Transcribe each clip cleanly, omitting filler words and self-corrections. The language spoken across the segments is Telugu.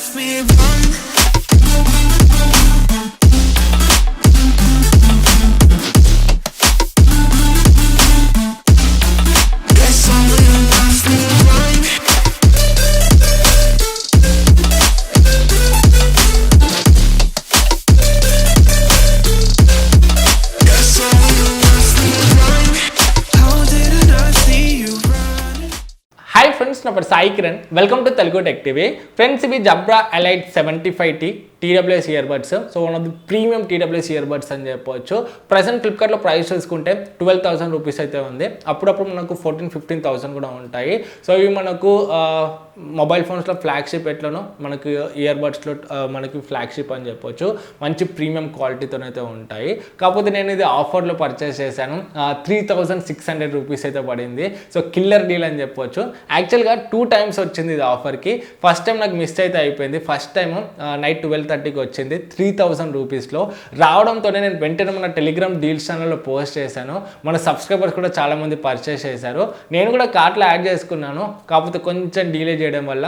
left me run. Guess I will left me run. Guess I will left me run. How did I see you run? Hi friends, నా పేరు Sai Kiran. Welcome to Telugu tech TV. Friends, ఇవి Jabra elite 75T TWS ear buds. So one of the premium TWS ear buds అని చెప్పవచ్చు. ప్రజెంట్ ఫ్లిప్కార్ట్లో ప్రైస్ చూసుకుంటే 12,000 రూపీస్ అయితే ఉంది. అప్పుడప్పుడు మనకు 14,000-15,000 కూడా ఉంటాయి. సో ఇవి మనకు మొబైల్ ఫోన్స్లో ఫ్లాగ్షిప్ ఎట్లనో మనకు ఇయర్ బడ్స్లో మనకి ఫ్లాగ్షిప్ అని చెప్పొచ్చు. మంచి ప్రీమియం క్వాలిటీతోనైతే ఉంటాయి. కాకపోతే నేను ఇది ఆఫర్లో పర్చేస్ చేశాను. 3,600 రూపీస్ అయితే పడింది. సో కిల్లర్ డీల్ అని చెప్పొచ్చు. యాక్చువల్గా 2 times వచ్చింది ఇది ఆఫర్కి. ఫస్ట్ టైం నాకు మిస్ అయితే అయిపోయింది. ఫస్ట్ టైం నైట్ 12:30కి వచ్చింది 3,000 రూపీస్లో. రావడంతోనే నేను వెంటనే మన టెలిగ్రామ్ డీల్స్ ఛానల్లో పోస్ట్ చేశాను. మన సబ్స్క్రైబర్స్ కూడా చాలామంది పర్చేస్ చేశారు. నేను కూడా కార్ట్లో యాడ్ చేసుకున్నాను. కాకపోతే కొంచెం డీలే చేయడం వల్ల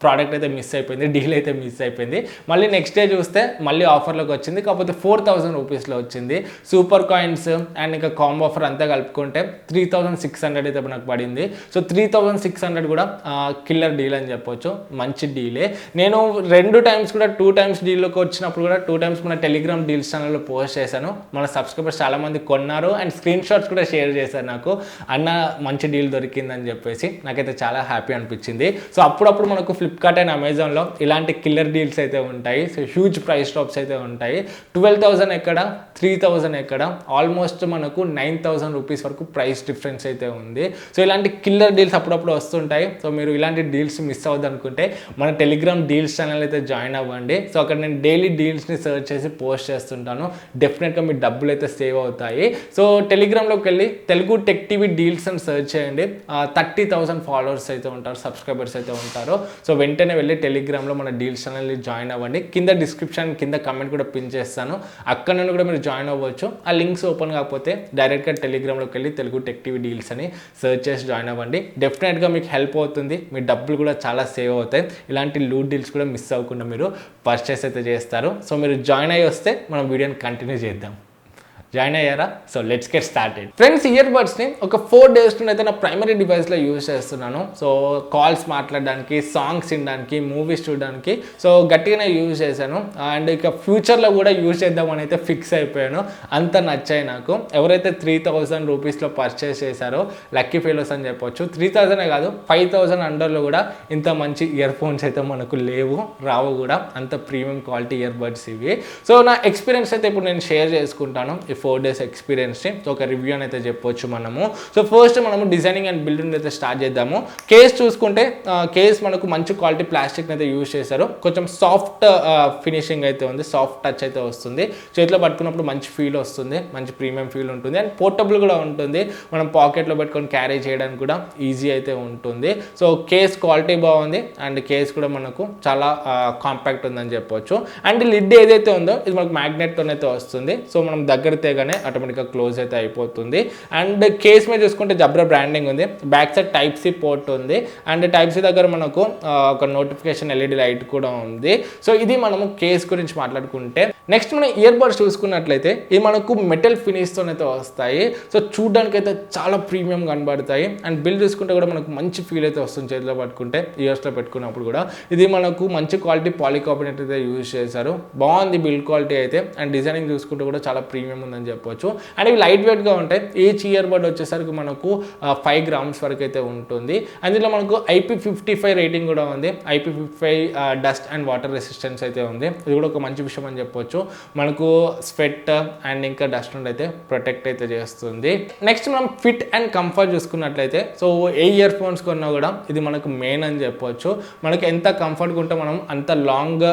ప్రోడక్ట్ అయితే మిస్ అయిపోయింది, డీల్ అయితే మిస్ అయిపోయింది. మళ్ళీ నెక్స్ట్ డే చూస్తే మళ్ళీ ఆఫర్లోకి వచ్చింది. కాకపోతే 4,000 రూపీస్లో వచ్చింది. సూపర్ కాయిన్స్ అండ్ ఇంకా కాంబో ఆఫర్ అంతా కలుపుకుంటే 3,600 అయితే నాకు పడింది. సో 3,600 కూడా కిల్లర్ డీల్ అని చెప్పొచ్చు. మంచి డీలే. నేను 2 times కూడా 2 times డీల్లోకి వచ్చినప్పుడు కూడా 2 times మన టెలిగ్రామ్ డీల్స్ ఛానల్లో పోస్ట్ చేశాను. మన సబ్స్క్రైబర్స్ చాలామంది కొన్నారు అండ్ స్క్రీన్ షాట్స్ కూడా షేర్ చేశారు నాకు. అన్న మంచి డీల్ దొరికిందని చెప్పేసి నాకైతే చాలా హ్యాపీ అనిపించింది. సో అప్పుడప్పుడు మనకు ఫ్లిప్కార్ట్ అండ్ అమెజాన్లో ఇలాంటి కిల్లర్ డీల్స్ అయితే ఉంటాయి. సో హ్యూజ్ ప్రైస్ డ్రాప్స్ అయితే ఉంటాయి. 12,000 ఎక్కడ, 3,000 ఎక్కడ, ఆల్మోస్ట్ మనకు 9,000 రూపీస్ వరకు ప్రైస్ డిఫరెన్స్ అయితే ఉంది. సో ఇలాంటి కిల్లర్ డీల్స్ అప్పుడప్పుడు వస్తుంటాయి. సో మీరు ఇలాంటి డీల్స్ మిస్ అవ్వద్దు అనుకుంటే మన టెలిగ్రామ్ డీల్స్ ఛానల్ అయితే జాయిన్ అవ్వండి. సో అక్కడ నేను డైలీ డీల్స్ని సర్చ్ చేసి పోస్ట్ చేస్తుంటాను. డెఫినెట్గా మీ డబ్బులు అయితే సేవ్ అవుతాయి. సో టెలిగ్రామ్లోకి వెళ్ళి తెలుగు టెక్ టీవీ డీల్స్ అని సర్చ్ చేయండి. 30,000 ఫాలోవర్స్ అయితే ఉంటారు, సబ్స్క్రైబర్స్ అయితే ఉంటారు. సో వెంటనే వెళ్ళి టెలిగ్రామ్లో మన డీల్స్ ఛానల్ని జాయిన్ అవ్వండి. కింద డిస్క్రిప్షన్ కింద కమెంట్ కూడా పిన్ చేస్తాను. అక్కడ నుండి కూడా మీరు జాయిన్ అవ్వచ్చు. ఆ లింక్స్ ఓపెన్ కాకపోతే డైరెక్ట్గా టెలిగ్రామ్లోకి వెళ్ళి తెలుగు టెక్ టీవీ డీల్స్ అని సర్చ్ చేసి జాయిన్ అవ్వండి. డెఫినెట్గా మీకు హెల్ప్ అవుతుంది. మీ డబ్బులు కూడా చాలా సేవ్ అవుతాయి. ఇలాంటి లూట్ డీల్స్ కూడా మిస్ అవ్వకుండా మీరు పర్చేస్ అయితే చేస్తారు. సో మీరు జాయిన్ అయ్యి వస్తే మనం వీడియోని కంటిన్యూ చేద్దాం. జాయిన్ అయ్యారా? So let's get started. Friends, ear బడ్స్ని ఒక 4 days నుండి అయితే నా ప్రైమరీ డివైస్లో యూజ్ చేస్తున్నాను. సో కాల్స్ మాట్లాడడానికి, సాంగ్స్ వినడానికి, మూవీస్ చూడడానికి సో గట్టిగానే యూజ్ చేశాను. అండ్ ఇక ఫ్యూచర్లో కూడా యూజ్ చేద్దామని అయితే ఫిక్స్ అయిపోయాను. అంత నచ్చాయి నాకు. ఎవరైతే 3,000 రూపీస్లో పర్చేస్ చేశారో లక్కీ ఫెలోస్ అని చెప్పొచ్చు. 3,000 కాదు, 5,000 అండర్లో కూడా ఇంత మంచి ఇయర్ ఫోన్స్ అయితే మనకు లేవు, రావు కూడా. అంత ప్రీమియం క్వాలిటీ ఇయర్ బడ్స్ ఇవి. సో నా ఎక్స్పీరియన్స్ అయితే ఇప్పుడు నేను షేర్ చేసుకుంటాను. 4 days ఎక్స్పీరియన్స్ని. సో ఒక రివ్యూ అని అయితే చెప్పొచ్చు మనము. సో ఫస్ట్ మనము డిజైనింగ్ అండ్ బిల్డింగ్ అయితే స్టార్ట్ చేద్దాము. కేస్ చూసుకుంటే కేస్ మనకు మంచి క్వాలిటీ ప్లాస్టిక్ అయితే యూజ్ చేశారు. కొంచెం సాఫ్ట్ ఫినిషింగ్ అయితే ఉంది, సాఫ్ట్ టచ్ అయితే వస్తుంది. చేతిలో పట్టుకున్నప్పుడు మంచి ఫీల్ వస్తుంది, మంచి ప్రీమియం ఫీల్ ఉంటుంది. అండ్ పోర్టబుల్ కూడా ఉంటుంది. మనం పాకెట్లో పెట్టుకొని క్యారీ చేయడానికి కూడా ఈజీ అయితే ఉంటుంది. సో కేస్ క్వాలిటీ బాగుంది అండ్ కేస్ కూడా మనకు చాలా కాంపాక్ట్ ఉందని చెప్పొచ్చు. అండ్ లిడ్ ఏదైతే ఉందో ఇది మనకు మ్యాగ్నెట్తోనైతే వస్తుంది. సో మనం దగ్గర తెగానే ఆటోమేటిక్గా క్లోజ్ అయితే అయిపోతుంది. అండ్ కేస్ మీద చూసుకుంటే జబ్రా బ్రాండింగ్ ఉంది. బ్యాక్ సైడ్ Type-C పోర్ట్ ఉంది. అండ్ Type-C దగ్గర మనకు ఒక నోటిఫికేషన్ LED లైట్ కూడా ఉంది. సో ఇది మనము కేస్ గురించి మాట్లాడుకుంటే నెక్స్ట్ మనం ఇయర్ బడ్స్ చూసుకున్నట్లయితే ఇది మనకు మెటల్ ఫినిష్తోనైతే వస్తాయి. సో చూడడానికి అయితే చాలా ప్రీమియం కనబడతాయి. అండ్ బిల్ చూసుకుంటే కూడా మనకు మంచి ఫీల్ అయితే వస్తుంది చేతిలో పట్టుకుంటే, ఇయర్స్లో పెట్టుకున్నప్పుడు కూడా. ఇది మనకు మంచి క్వాలిటీ పాలికార్బోనేట్ అయితే యూజ్ చేశారు. బాగుంది బిల్డ్ క్వాలిటీ అయితే. అండ్ డిజైనింగ్ చూసుకుంటే కూడా చాలా ప్రీమియం ఉందని చెప్పొచ్చు. అండ్ ఇవి లైట్ వెయిట్గా ఉంటాయి. ఈచ్ ఇయర్ బడ్ వచ్చేసరికి మనకు 5 grams వరకు అయితే ఉంటుంది. అందులో మనకు IP55 రేటింగ్ కూడా ఉంది. IP55 dust and water resistance అయితే ఉంది. ఇది కూడా ఒక మంచి విషయం అని చెప్పొచ్చు. మనకు స్వెట్ అండ్ ఇంకా డస్ట్ నుండి అయితే ప్రొటెక్ట్ అయితే చేస్తుంది. నెక్స్ట్ మనం ఫిట్ అండ్ కంఫర్ట్ చూసుకున్నట్లయితే సో ఏ ఇయర్ ఫోన్స్ కొన్నా కూడా ఇది మనకు మెయిన్ అని చెప్పొచ్చు. మనకు ఎంత కంఫర్ట్గా ఉంటే మనం అంత లాంగ్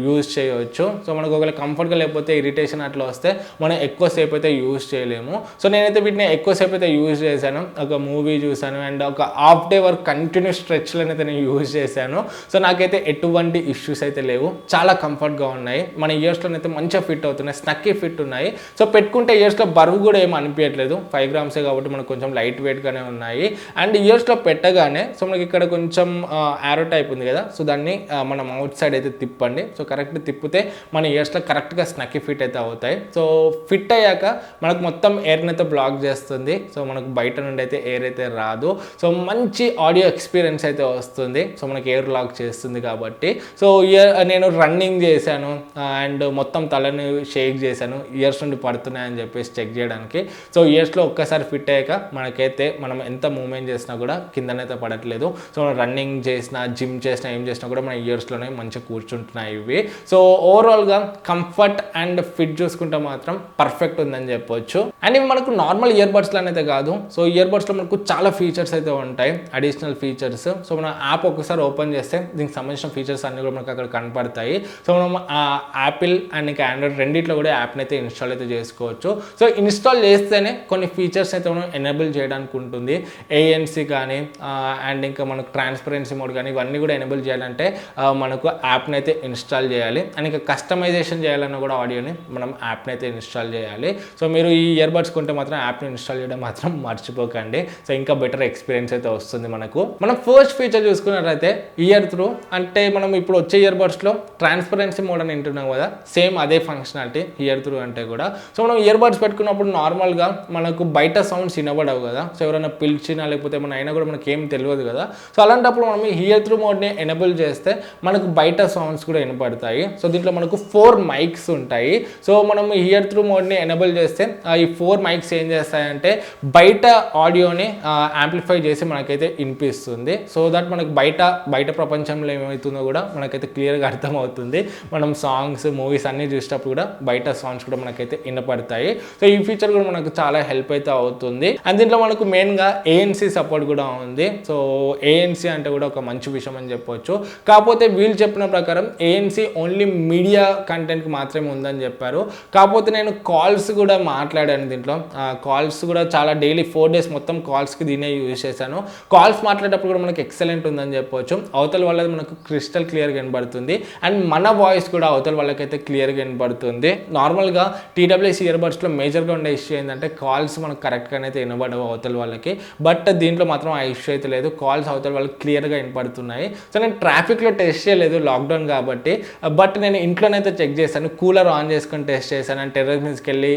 యూజ్ చేయవచ్చు. సో మనకు ఒకవేళ కంఫర్ట్గా లేకపోతే ఇరిటేషన్ అట్లా వస్తే మనం ఎక్కువసేపు అయితే యూజ్ చేయలేము. సో నేనైతే వీటిని ఎక్కువసేపు అయితే యూజ్ చేశాను. ఒక మూవీ చూసాను అండ్ ఒక హాఫ్ డే వరకు కంటిన్యూస్ స్ట్రెచ్లో అయితే నేను యూజ్ చేశాను. సో నాకైతే ఎటువంటి ఇష్యూస్ అయితే లేవు, చాలా కంఫర్ట్గా ఉన్నాయి. మన ఇయర్స్లో అయితే మంచిగా ఫిట్ అవుతున్నాయి, స్నక్కీ ఫిట్ ఉన్నాయి. సో పెట్టుకుంటే ఇయర్స్లో బరువు కూడా ఏమి అనిపించట్లేదు, 5 గ్రామ్సే కాబట్టి మనకు కొంచెం లైట్ వెయిట్గానే ఉన్నాయి. అండ్ ఇయర్స్లో పెట్టగానే సో మనకి ఇక్కడ కొంచెం యారో టైప్ ఉంది కదా, సో దాన్ని మనం అవుట్ సైడ్ అయితే తిప్పండి. సో కరెక్ట్ తిప్పితే మన ఇయర్స్లో కరెక్ట్గా స్నక్కీ ఫిట్ అయితే అవుతాయి. సో ఫిట్ అయ్యాక మనకు మొత్తం ఎయిర్ని అయితే బ్లాక్ చేస్తుంది. సో మనకు బయట నుండి అయితే ఎయిర్ అయితే రాదు. సో మంచి ఆడియో ఎక్స్పీరియన్స్ అయితే వస్తుంది. సో మనకి ఎయిర్ లాక్ చేస్తుంది కాబట్టి. సో నేను రన్నింగ్ చేశాను అండ్ మొత్తం తలని షేక్ చేశాను, ఇయర్స్ నుండి పడుతున్నాయని చెప్పేసి చెక్ చేయడానికి. సో ఇయర్స్లో ఒక్కసారి ఫిట్ అయ్యాక మనకైతే మనం ఎంత మూవ్మెంట్ చేసినా కూడా కిందనైతే పడట్లేదు. సో రన్నింగ్ చేసినా, జిమ్ చేసినా, ఏం చేసినా కూడా మన ఇయర్స్లోనే మంచిగా కూర్చుంటున్నాయి ఇవి. సో ఓవరాల్గా కంఫర్ట్ అండ్ ఫిట్ చూసుకుంటే మాత్రం పర్ఫెక్ట్ ఉందని చెప్పొచ్చు. అండ్ ఇవి మనకు నార్మల్ ఇయర్ బడ్స్లో అయితే కాదు. సో ఇయర్ బడ్స్లో మనకు చాలా ఫీచర్స్ అయితే ఉంటాయి, అడిషనల్ ఫీచర్స్. సో మన యాప్ ఒకసారి ఓపెన్ చేస్తే దీనికి సంబంధించిన ఫీచర్స్ అన్ని కూడా మనకు అక్కడ కనపడతాయి. సో మనం యాపిల్ అండ్ ఇంకా ఆండ్రాయిడ్ రెండిట్లో కూడా యాప్ని అయితే ఇన్స్టాల్ అయితే చేసుకోవచ్చు. సో ఇన్స్టాల్ చేస్తేనే కొన్ని ఫీచర్స్ అయితే మనం ఎనేబుల్ చేయడానికి ఉంటుంది. ఏఎన్సీ కానీ అండ్ ఇంకా మనకు ట్రాన్స్పరెన్సీ మోడ్ కానీ ఇవన్నీ కూడా ఎనేబుల్ చేయాలంటే మనకు యాప్ని అయితే ఇన్స్టాల్ చేయాలి. అండ్ ఇంకా కస్టమైజేషన్ చేయాలన్నా కూడా ఆడియోని మనం యాప్ని అయితే ఇన్స్టాల్ చేయాలి. సో మీరు ఈ ఇయర్ బడ్స్ కొంటే మాత్రం యాప్ని ఇన్స్టాల్ చేయడం మాత్రం మర్చిపోకండి. సో ఇంకా బెటర్ ఎక్స్పీరియన్స్ అయితే వస్తుంది మనకు. మనం ఫస్ట్ ఫీచర్ చూసుకున్నట్లయితే ఇయర్ త్రూ, అంటే మనం ఇప్పుడు వచ్చే ఇయర్ బడ్స్లో ట్రాన్స్పరెన్సీ మోడ్ అని వింటున్నాం కదా, సేమ్ అదే ఫంక్షనాలిటీ ఇయర్ త్రూ అంటే కూడా. సో మనం ఇయర్ బడ్స్ పెట్టుకున్నప్పుడు నార్మల్గా మనకు బయట సౌండ్స్ వినబడవు కదా. సో ఎవరైనా పిలిచినా లేకపోతే ఏమైనా అయినా కూడా మనకి ఏం తెలియదు కదా. సో అలాంటప్పుడు మనం ఇయర్ త్రూ మోడ్ని ఎనేబుల్ చేస్తే మనకు బయట సౌండ్స్ కూడా వినపడతాయి. సో దీంట్లో మనకు 4 మైక్స్ ఉంటాయి. సో మనం ఇయర్ త్రూ మోడ్ని ఎనేబుల్ చేస్తే ఈ 4 మైక్స్ ఏం చేస్తాయంటే బయట ఆడియోని యాంప్లిఫై చేసి మనకైతే వినిపిస్తుంది. సో దట్ మనకు బయట ప్రపంచంలో ఏమవుతుందో కూడా మనకైతే క్లియర్గా అర్థమవుతుంది. మనం సాంగ్స్, మూవీస్ అన్నీ చూసేటప్పుడు కూడా బయట సాంగ్స్ కూడా మనకైతే వినపడతాయి. సో ఈ ఫీచర్ కూడా మనకు చాలా హెల్ప్ అయితే అవుతుంది. అండ్ దీంట్లో మనకు మెయిన్గా ఏఎన్సీ సపోర్ట్ కూడా ఉంది. సో ఏఎన్సీ అంటే కూడా ఒక మంచి విషయం అని చెప్పొచ్చు. కాకపోతే వీళ్ళు చెప్పిన ప్రకారం ఏఎన్సీ ఓన్లీ మీడియా కంటెంట్కి మాత్రమే ఉందని చెప్పారు. కాకపోతే నేను కాల్స్ కూడా మాట్లాడాను దీంట్లో. కాల్స్ కూడా చాలా డైలీ 4 డేస్ మొత్తం కాల్స్కి దీనే యూజ్ చేశాను. కాల్స్ మాట్లాడేటప్పుడు కూడా మనకు ఎక్సలెంట్ ఉందని చెప్పొచ్చు. అవతల వాళ్ళది మనకు క్రిస్టల్ క్లియర్గా వినబడుతుంది అండ్ మన వాయిస్ కూడా అవతల వాళ్ళకైతే క్లియర్గా వినబడుతుంది. నార్మల్గా TWS ఇయర్ బడ్స్లో మేజర్గా ఉండే ఇష్యూ ఏంటంటే కాల్స్ మనకు కరెక్ట్గా అయితే వినబడవు అవతల వాళ్ళకి. బట్ దీంట్లో మాత్రం ఆ ఇష్యూ అయితే లేదు, కాల్స్ అవతల వాళ్ళకి క్లియర్గా వినపడుతున్నాయి. సో నేను ట్రాఫిక్లో టెస్ట్ చేయలేదు లాక్డౌన్ కాబట్టి, బట్ నేను ఇంట్లోనైతే చెక్ చేశాను, కూలర్ ఆన్ చేసుకొని టెస్ట్ చేశాను అండ్ టెర్రస్ మీదకి వెళ్ళి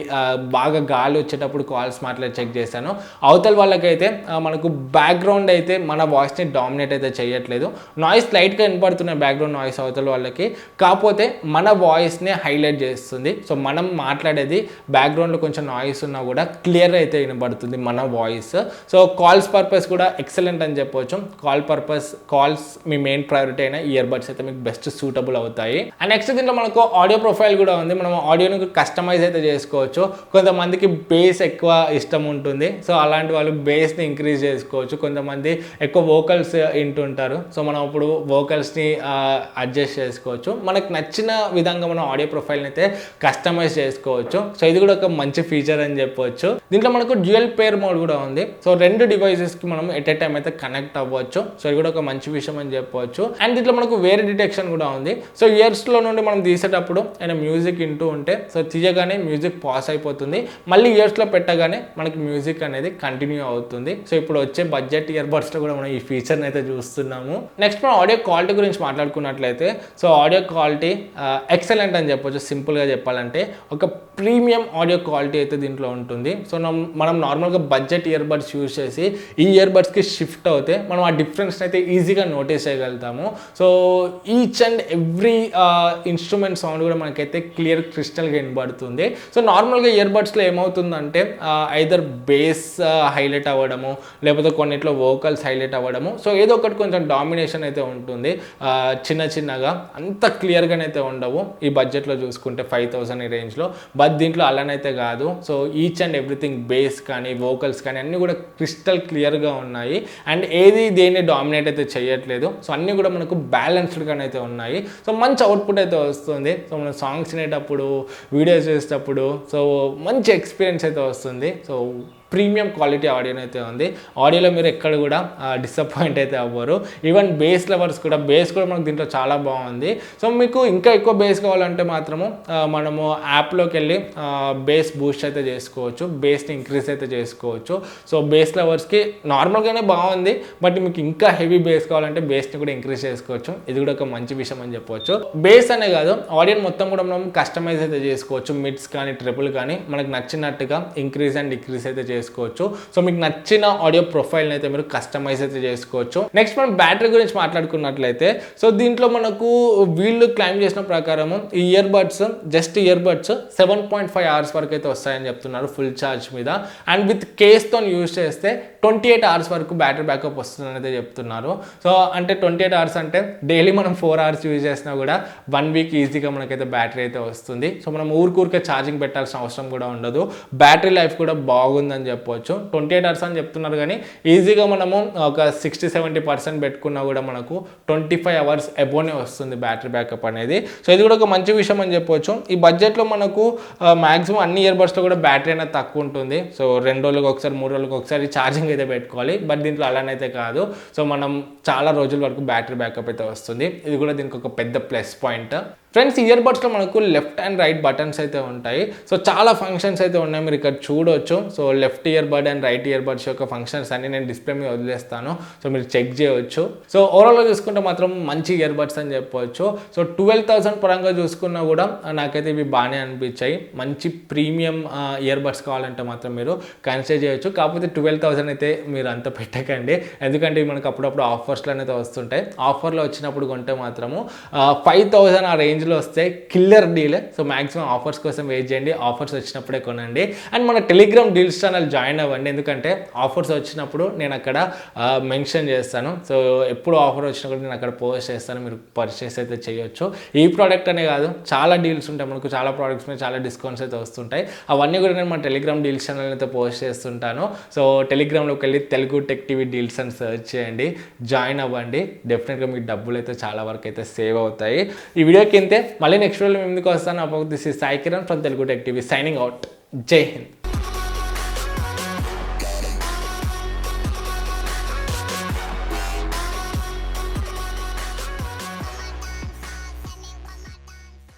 బాగా గాలి వచ్చేటప్పుడు కాల్స్ మాట్లాడి చెక్ చేశాను. అవతల వాళ్ళకైతే మనకు బ్యాక్గ్రౌండ్ అయితే మన వాయిస్ని డామినేట్ అయితే చేయట్లేదు. నాయిస్ లైట్గా వినపడుతున్నాయి బ్యాక్గ్రౌండ్ నాయిస్ అవతల వాళ్ళకి, కాకపోతే మన వాయిస్ని హైలైట్ చేస్తుంది. సో మనం మాట్లాడేది బ్యాక్గ్రౌండ్లో కొంచెం నాయిస్ ఉన్నా కూడా క్లియర్ అయితే వినబడుతుంది మన వాయిస్. సో కాల్స్ పర్పస్ కూడా ఎక్సలెంట్ అని చెప్పవచ్చు. కాల్స్ మీ మెయిన్ ప్రయారిటీ అయిన ఇయర్ బడ్స్ అయితే మీకు బెస్ట్ సూటబుల్ అవుతాయి. అండ్ నెక్స్ట్ దీంట్లో మనకు ఆడియో ప్రొఫైల్ కూడా ఉంది. మనం ఆడియోని కస్టమైజ్ అయితే చేసుకోవచ్చు. కొంతమందికి బేస్ ఎక్కువ ఇష్టం ఉంటుంది, సో అలాంటి వాళ్ళు బేస్ని ఇంక్రీజ్ చేసుకోవచ్చు. కొంతమంది ఎక్కువ వోకల్స్ వింటుంటారు, సో మనం ఇప్పుడు వోకల్స్ని అడ్జస్ట్ చేసుకోవచ్చు. మనకు నచ్చిన విధంగా మనం ఆడియో ప్రొఫైల్ని అయితే కస్టమైజ్ చేసుకోవచ్చు. సో ఇది కూడా ఒక మంచి ఫీచర్ అని చెప్పవచ్చు. దీంట్లో మనకు డ్యూయల్ పేర్ మోడ్ కూడా ఉంది. సో 2 డివైసెస్కి మనం ఎట్ ఏ టైం అయితే కనెక్ట్ అవ్వచ్చు. సో ఇది కూడా ఒక మంచి విషయం అని చెప్పవచ్చు. అండ్ దీంట్లో మనకు వేరే డిటెక్షన్ కూడా ఉంది. సో ఇయర్స్లో నుండి మనం తీసేటప్పుడు ఆయన మ్యూజిక్ వింటూ ఉంటే సో తీయగానే మ్యూజిక్ పాస్ అయిపోతుంది, మళ్ళీ ఇయర్స్లో పెట్టగానే మనకి మ్యూజిక్ అనేది కంటిన్యూ అవుతుంది. సో ఇప్పుడు వచ్చే బడ్జెట్ ఇయర్ బడ్స్లో కూడా మనం ఈ ఫీచర్ని అయితే చూస్తున్నాము. నెక్స్ట్ మనం ఆడియో క్వాలిటీ గురించి మాట్లాడుకున్నట్లయితే సో ఆడియో క్వాలిటీ ఎక్సలెంట్ అని చెప్పొచ్చు. సింపుల్గా చెప్పాలంటే ఒక ప్రీమియం ఆడియో క్వాలిటీ అయితే దీంట్లో ఉంటుంది. సో మనం నార్మల్గా బడ్జెట్ ఇయర్ బడ్స్ యూజ్ చేసి ఈ ఇయర్ బడ్స్కి షిఫ్ట్ అవుతే మనం ఆ డిఫరెన్స్ అయితే ఈజీగా నోటీస్ చేయగలుగుతాము. So each and every instrument sound కూడా మనకైతే క్లియర్ క్రిస్టల్గా వినబడుతుంది. సో నార్మల్గా ఇయర్ బడ్స్లో ఏమవుతుందంటే ఐదర్ బేస్ హైలైట్ అవ్వడము లేకపోతే కొన్నిట్లో వోకల్స్ హైలైట్ అవ్వడము, సో ఏదో ఒకటి కొంచెం డామినేషన్ అయితే ఉంటుంది. చిన్నగా అంత క్లియర్గానైతే ఉండవు ఈ బడ్జెట్లో చూసుకుంటే 5000 ఈ రేంజ్లో. బట్ దీంట్లో అలానైతే కాదు. So each and everything base కానీ వోకల్స్ కానీ అన్నీ కూడా క్రిస్టల్ క్లియర్గా ఉన్నాయి అండ్ ఏది దేన్ని డామినేట్ అయితే చేయట్లేదు. సో అన్నీ కూడా మనకు బ్యాలెన్స్డ్గానే అయితే ఉన్నాయి. సో మంచి అవుట్పుట్ అయితే వస్తుంది. సో మనం సాంగ్స్ వినేటప్పుడు, వీడియోస్ చేసేటప్పుడు సో మంచి ఎక్స్పీరియన్స్ అయితే వస్తుంది. సో ప్రీమియం క్వాలిటీ ఆడియో అయితే ఉంది. ఆడియోలో మీరు ఎక్కడ కూడా డిసప్పాయింట్ అయితే అవ్వరు. ఈవెన్ బేస్ లవర్స్ కూడా బేస్ కూడా మనకు దీంట్లో చాలా బాగుంది. సో మీకు ఇంకా ఎక్కువ బేస్ కావాలంటే మాత్రము మనము యాప్లోకి వెళ్ళి బేస్ బూస్ట్ అయితే చేసుకోవచ్చు, బేస్ని ఇంక్రీజ్ అయితే చేసుకోవచ్చు. సో బేస్ లవర్స్కి నార్మల్గానే బాగుంది, బట్ మీకు ఇంకా హెవీ బేస్ కావాలంటే బేస్ని కూడా ఇంక్రీజ్ చేసుకోవచ్చు. ఇది కూడా ఒక మంచి విషయం అని చెప్పవచ్చు. బేస్ అనే కాదు, ఆడియో మొత్తం కూడా మనం కస్టమైజ్ అయితే చేసుకోవచ్చు. మిడ్స్ కానీ ట్రిపుల్ కానీ మనకు నచ్చినట్టుగా ఇంక్రీజ్ అండ్ డిక్రీజ్ అయితే చేసుకోవచ్చు. సో మీకు నచ్చిన ఆడియో ప్రొఫైల్ని అయితే మీరు కస్టమైజ్ అయితే చేసుకోవచ్చు. నెక్స్ట్ మనం బ్యాటరీ గురించి మాట్లాడుకున్నట్లయితే సో దీంట్లో మనకు వీళ్ళు క్లైమ్ చేసిన ప్రకారం ఈ జస్ట్ ఇయర్ బడ్స్ 7.5 hours వరకు అయితే వస్తాయని చెప్తున్నారు ఫుల్ ఛార్జ్ మీద. అండ్ విత్ కేస్తో యూజ్ చేస్తే 28 hours వరకు బ్యాటరీ బ్యాకప్ వస్తుందని అయితే చెప్తున్నారు. సో అంటే 28 hours అంటే డైలీ మనం 4 hours యూజ్ చేసినా కూడా 1 week ఈజీగా మనకైతే బ్యాటరీ అయితే వస్తుంది. సో మనం ఊరికే ఛార్జింగ్ పెట్టాల్సిన అవసరం కూడా ఉండదు. బ్యాటరీ లైఫ్ కూడా బాగుందని చెప్పవచ్చు. 28 hours అని చెప్తున్నారు, కానీ ఈజీగా మనము ఒక 60-70% పెట్టుకున్నా కూడా మనకు 25 hours అబోనే వస్తుంది బ్యాటరీ బ్యాకప్ అనేది. సో ఇది కూడా ఒక మంచి విషయం అని చెప్పవచ్చు. ఈ బడ్జెట్లో మనకు మ్యాక్సిమం అన్ని ఇయర్ బడ్స్లో కూడా బ్యాటరీ అనేది తక్కువ ఉంటుంది. సో 2 రోజులకు ఒకసారి 3 రోజులకు ఒకసారి ఛార్జింగ్ అయితే పెట్టుకోవాలి, బట్ దీంట్లో అలానైతే కాదు. సో మనం చాలా రోజుల వరకు బ్యాటరీ బ్యాకప్ అయితే వస్తుంది. ఇది కూడా దీనికి ఒక పెద్ద ప్లస్ పాయింట్. ఫ్రెండ్స్, ఇయర్ బడ్స్లో మనకు లెఫ్ట్ అండ్ రైట్ బటన్స్ అయితే ఉంటాయి. సో చాలా ఫంక్షన్స్ అయితే ఉన్నాయి, మీరు ఇక్కడ చూడవచ్చు. So left ear bud and right ear buds యొక్క ఫంక్షన్స్ అన్ని నేను డిస్ప్లే మీద వదిలేస్తాను, సో మీరు చెక్ చేయవచ్చు. సో ఓవరాల్గా చూసుకుంటే మాత్రం మంచి ఇయర్ బడ్స్ అని చెప్పవచ్చు. సో 12,000 పరంగా చూసుకున్నా కూడా నాకైతే ఇవి బాగానే అనిపించాయి. మంచి ప్రీమియం ఇయర్ బడ్స్ కావాలంటే మాత్రం మీరు కన్సిడర్ చేయొచ్చు. కాకపోతే 12,000 అయితే మీరు అంత పెట్టకండి, ఎందుకంటే ఇవి మనకు అప్పుడప్పుడు ఆఫర్స్లో అయితే వస్తుంటాయి. ఆఫర్లో వచ్చినప్పుడు కొంటే మాత్రము 5,000 ఆ రేంజ్ లో వస్తే killer deal. So maximum offers కోసం వెయిట్ చేయండి, ఆఫర్స్ వచ్చినప్పుడే కొనండి. అండ్ మన టెలిగ్రామ్ డీల్స్ ఛానల్ జాయిన్ అవ్వండి, ఎందుకంటే ఆఫర్స్ వచ్చినప్పుడు నేను అక్కడ మెన్షన్ చేస్తాను. సో ఎప్పుడు ఆఫర్ వచ్చినప్పుడు నేను అక్కడ పోస్ట్ చేస్తాను, మీరు పర్చేస్ అయితే చేయొచ్చు. ఈ ప్రోడక్ట్ అనే కాదు, చాలా డీల్స్ ఉంటాయి మనకు, చాలా ప్రోడక్ట్స్ మీద చాలా డిస్కౌంట్స్ అయితే వస్తుంటాయి. అవన్నీ కూడా నేను మన టెలిగ్రామ్ డీల్స్ ఛానల్ అయితే పోస్ట్ చేస్తుంటాను. సో టెలిగ్రామ్లోకి వెళ్ళి తెలుగు టెక్ టీవీ డీల్స్ అని సెర్చ్ చేయండి, జాయిన్ అవ్వండి. డెఫినెట్గా మీకు డబ్బులు అయితే చాలా వరకు అయితే సేవ్ అవుతాయి. ఈ వీడియోకి మళ్ళీ నెక్స్ట్ వీడియోలో మేము ఎందుకు వస్తాను. This is Sai Kiran from Telugu tech TV signing out. జై హింద్.